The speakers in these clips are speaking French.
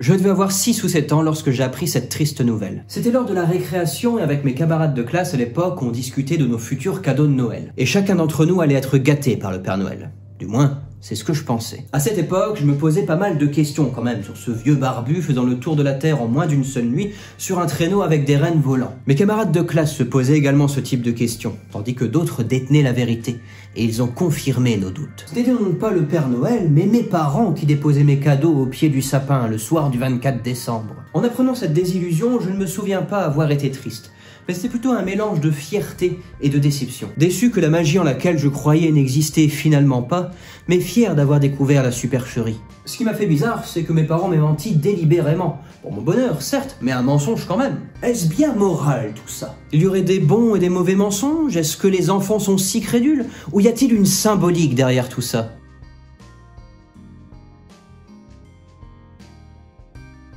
Je devais avoir 6 ou 7 ans lorsque j'ai appris cette triste nouvelle. C'était lors de la récréation et avec mes camarades de classe à l'époque, on discutait de nos futurs cadeaux de Noël. Et chacun d'entre nous allait être gâté par le Père Noël. Du moins, c'est ce que je pensais. À cette époque, je me posais pas mal de questions quand même sur ce vieux barbu faisant le tour de la Terre en moins d'une seule nuit sur un traîneau avec des rennes volants. Mes camarades de classe se posaient également ce type de questions, tandis que d'autres détenaient la vérité. Et ils ont confirmé nos doutes. Ce n'était donc pas le Père Noël, mais mes parents qui déposaient mes cadeaux au pied du sapin le soir du 24 décembre. En apprenant cette désillusion, je ne me souviens pas avoir été triste. Mais c'était plutôt un mélange de fierté et de déception. Déçu que la magie en laquelle je croyais n'existait finalement pas, mais fier d'avoir découvert la supercherie. Ce qui m'a fait bizarre, c'est que mes parents m'aient menti délibérément. Pour mon bonheur, certes, mais un mensonge quand même. Est-ce bien moral tout ça? Il y aurait des bons et des mauvais mensonges? Est-ce que les enfants sont si crédules? Ou y a-t-il une symbolique derrière tout ça?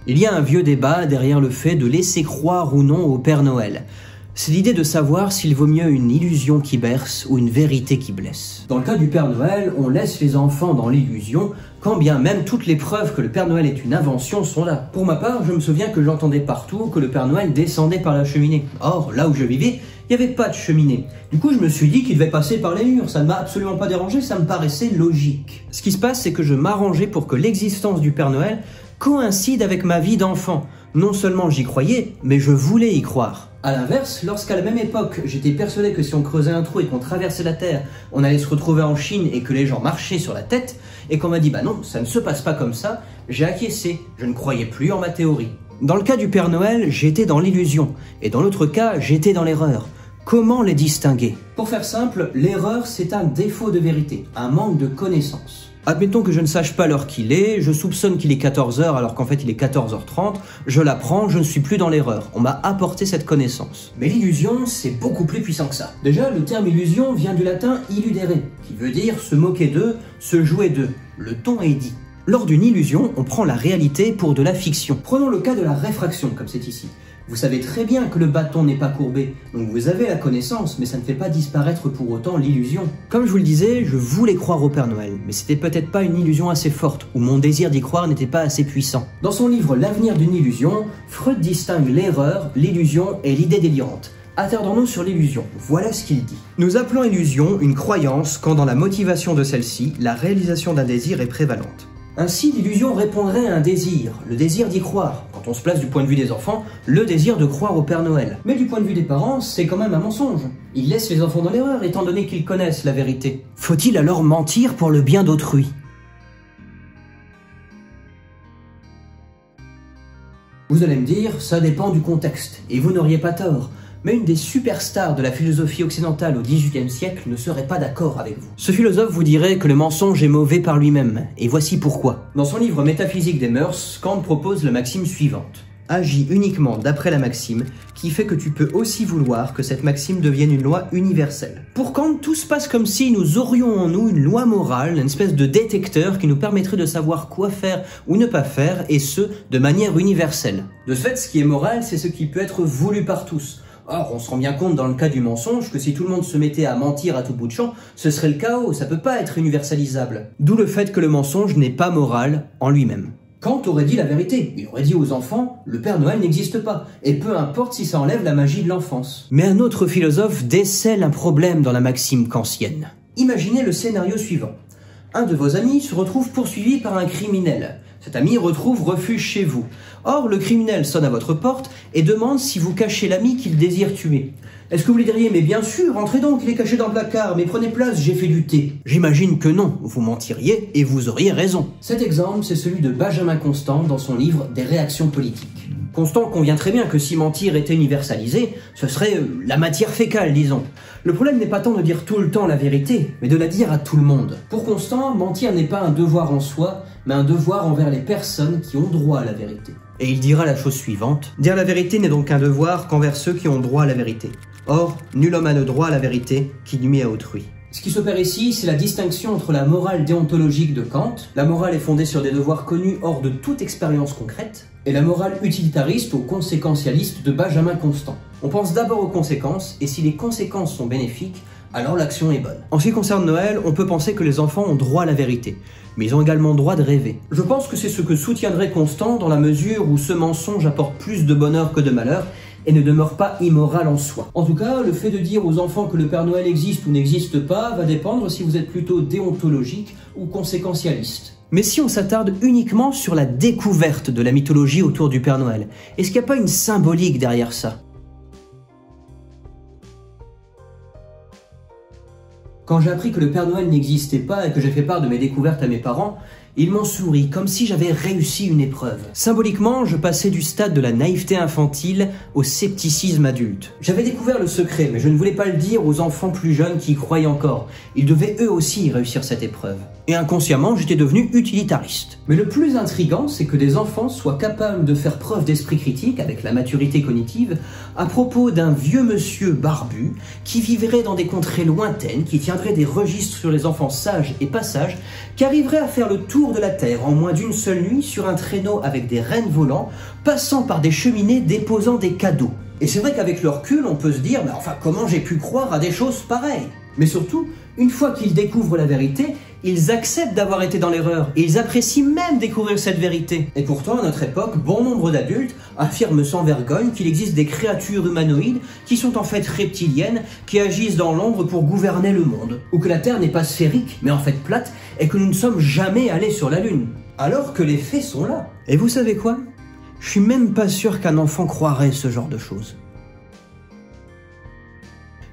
Il y a un vieux débat derrière le fait de laisser croire ou non au Père Noël. C'est l'idée de savoir s'il vaut mieux une illusion qui berce ou une vérité qui blesse. Dans le cas du Père Noël, on laisse les enfants dans l'illusion, quand bien même toutes les preuves que le Père Noël est une invention sont là. Pour ma part, je me souviens que j'entendais partout que le Père Noël descendait par la cheminée. Or, là où je vivais, il n'y avait pas de cheminée. Du coup, je me suis dit qu'il devait passer par les murs. Ça ne m'a absolument pas dérangé, ça me paraissait logique. Ce qui se passe, c'est que je m'arrangeais pour que l'existence du Père Noël coïncide avec ma vie d'enfant. Non seulement j'y croyais, mais je voulais y croire. À l'inverse, lorsqu'à la même époque, j'étais persuadé que si on creusait un trou et qu'on traversait la Terre, on allait se retrouver en Chine et que les gens marchaient sur la tête, et qu'on m'a dit bah non, ça ne se passe pas comme ça, j'ai acquiescé, je ne croyais plus en ma théorie. Dans le cas du Père Noël, j'étais dans l'illusion, et dans l'autre cas, j'étais dans l'erreur. Comment les distinguer? Pour faire simple, l'erreur c'est un défaut de vérité, un manque de connaissance. Admettons que je ne sache pas l'heure qu'il est, je soupçonne qu'il est 14h alors qu'en fait il est 14h30, je l'apprends, je ne suis plus dans l'erreur, on m'a apporté cette connaissance. Mais l'illusion, c'est beaucoup plus puissant que ça. Déjà, le terme illusion vient du latin illudere, qui veut dire se moquer d'eux, se jouer d'eux. Le ton est dit. Lors d'une illusion, on prend la réalité pour de la fiction. Prenons le cas de la réfraction, comme c'est ici. Vous savez très bien que le bâton n'est pas courbé, donc vous avez la connaissance, mais ça ne fait pas disparaître pour autant l'illusion. Comme je vous le disais, je voulais croire au Père Noël, mais c'était peut-être pas une illusion assez forte, ou mon désir d'y croire n'était pas assez puissant. Dans son livre L'avenir d'une illusion, Freud distingue l'erreur, l'illusion et l'idée délirante. Attardons-nous sur l'illusion, voilà ce qu'il dit. Nous appelons illusion une croyance quand dans la motivation de celle-ci, la réalisation d'un désir est prévalente. Ainsi, l'illusion répondrait à un désir, le désir d'y croire. Quand on se place du point de vue des enfants, le désir de croire au Père Noël. Mais du point de vue des parents, c'est quand même un mensonge. Ils laissent les enfants dans l'erreur, étant donné qu'ils connaissent la vérité. Faut-il alors mentir pour le bien d'autrui? Vous allez me dire, ça dépend du contexte, et vous n'auriez pas tort. Mais une des superstars de la philosophie occidentale au XVIIIe siècle ne serait pas d'accord avec vous. Ce philosophe vous dirait que le mensonge est mauvais par lui-même, et voici pourquoi. Dans son livre Métaphysique des mœurs, Kant propose la maxime suivante. Agis uniquement d'après la maxime, qui fait que tu peux aussi vouloir que cette maxime devienne une loi universelle. Pour Kant, tout se passe comme si nous aurions en nous une loi morale, une espèce de détecteur qui nous permettrait de savoir quoi faire ou ne pas faire, et ce, de manière universelle. De ce fait, ce qui est moral, c'est ce qui peut être voulu par tous. Or, on se rend bien compte dans le cas du mensonge que si tout le monde se mettait à mentir à tout bout de champ, ce serait le chaos, ça peut pas être universalisable. D'où le fait que le mensonge n'est pas moral en lui-même. Kant aurait dit la vérité, il aurait dit aux enfants, le Père Noël n'existe pas, et peu importe si ça enlève la magie de l'enfance. Mais un autre philosophe décèle un problème dans la maxime kantienne. Imaginez le scénario suivant. Un de vos amis se retrouve poursuivi par un criminel. Cet ami retrouve refuge chez vous. Or, le criminel sonne à votre porte et demande si vous cachez l'ami qu'il désire tuer. Est-ce que vous lui diriez « Mais bien sûr, entrez donc, il est caché dans le placard, mais prenez place, j'ai fait du thé ». J'imagine que non, vous mentiriez et vous auriez raison. Cet exemple, c'est celui de Benjamin Constant dans son livre « Des réactions politiques ». Constant convient très bien que si mentir était universalisé, ce serait la matière fécale, disons. Le problème n'est pas tant de dire tout le temps la vérité, mais de la dire à tout le monde. Pour Constant, mentir n'est pas un devoir en soi, mais un devoir envers les personnes qui ont droit à la vérité. Et il dira la chose suivante. Dire la vérité n'est donc un devoir qu'envers ceux qui ont droit à la vérité. Or, nul homme n'a le droit à la vérité qui nuit à autrui. Ce qui s'opère ici, c'est la distinction entre la morale déontologique de Kant, la morale est fondée sur des devoirs connus hors de toute expérience concrète, et la morale utilitariste ou conséquentialiste de Benjamin Constant. On pense d'abord aux conséquences, et si les conséquences sont bénéfiques, alors l'action est bonne. En ce qui concerne Noël, on peut penser que les enfants ont droit à la vérité, mais ils ont également droit de rêver. Je pense que c'est ce que soutiendrait Constant dans la mesure où ce mensonge apporte plus de bonheur que de malheur, et ne demeure pas immoral en soi. En tout cas, le fait de dire aux enfants que le Père Noël existe ou n'existe pas va dépendre si vous êtes plutôt déontologique ou conséquentialiste. Mais si on s'attarde uniquement sur la découverte de la mythologie autour du Père Noël, est-ce qu'il n'y a pas une symbolique derrière ça ? Quand j'ai appris que le Père Noël n'existait pas et que j'ai fait part de mes découvertes à mes parents, ils m'ont souri comme si j'avais réussi une épreuve. Symboliquement, je passais du stade de la naïveté infantile au scepticisme adulte. J'avais découvert le secret, mais je ne voulais pas le dire aux enfants plus jeunes qui y croyaient encore. Ils devaient eux aussi réussir cette épreuve. Et inconsciemment, j'étais devenu utilitariste. Mais le plus intriguant, c'est que des enfants soient capables de faire preuve d'esprit critique avec la maturité cognitive à propos d'un vieux monsieur barbu qui vivrait dans des contrées lointaines, qui tiendrait des registres sur les enfants sages et pas sages, qui arriverait à faire le tour de la Terre en moins d'une seule nuit sur un traîneau avec des rennes volants, passant par des cheminées déposant des cadeaux. Et c'est vrai qu'avec le recul, on peut se dire, mais enfin, comment j'ai pu croire à des choses pareilles ? Mais surtout, une fois qu'ils découvrent la vérité, ils acceptent d'avoir été dans l'erreur et ils apprécient même découvrir cette vérité. Et pourtant, à notre époque, bon nombre d'adultes affirment sans vergogne qu'il existe des créatures humanoïdes qui sont en fait reptiliennes, qui agissent dans l'ombre pour gouverner le monde. Ou que la Terre n'est pas sphérique, mais en fait plate, et que nous ne sommes jamais allés sur la Lune. Alors que les faits sont là. Et vous savez quoi ? Je suis même pas sûr qu'un enfant croirait ce genre de choses.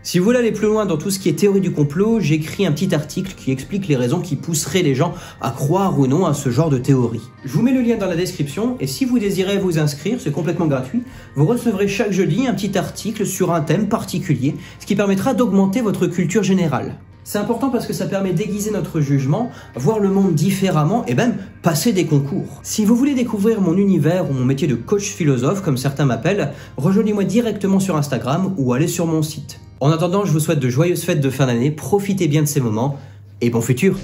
Si vous voulez aller plus loin dans tout ce qui est théorie du complot, j'ai écrit un petit article qui explique les raisons qui pousseraient les gens à croire ou non à ce genre de théorie. Je vous mets le lien dans la description et si vous désirez vous inscrire, c'est complètement gratuit, vous recevrez chaque jeudi un petit article sur un thème particulier, ce qui permettra d'augmenter votre culture générale. C'est important parce que ça permet d'aiguiser notre jugement, voir le monde différemment et même passer des concours. Si vous voulez découvrir mon univers ou mon métier de coach philosophe, comme certains m'appellent, rejoignez-moi directement sur Instagram ou allez sur mon site. En attendant, je vous souhaite de joyeuses fêtes de fin d'année, profitez bien de ces moments et bon futur!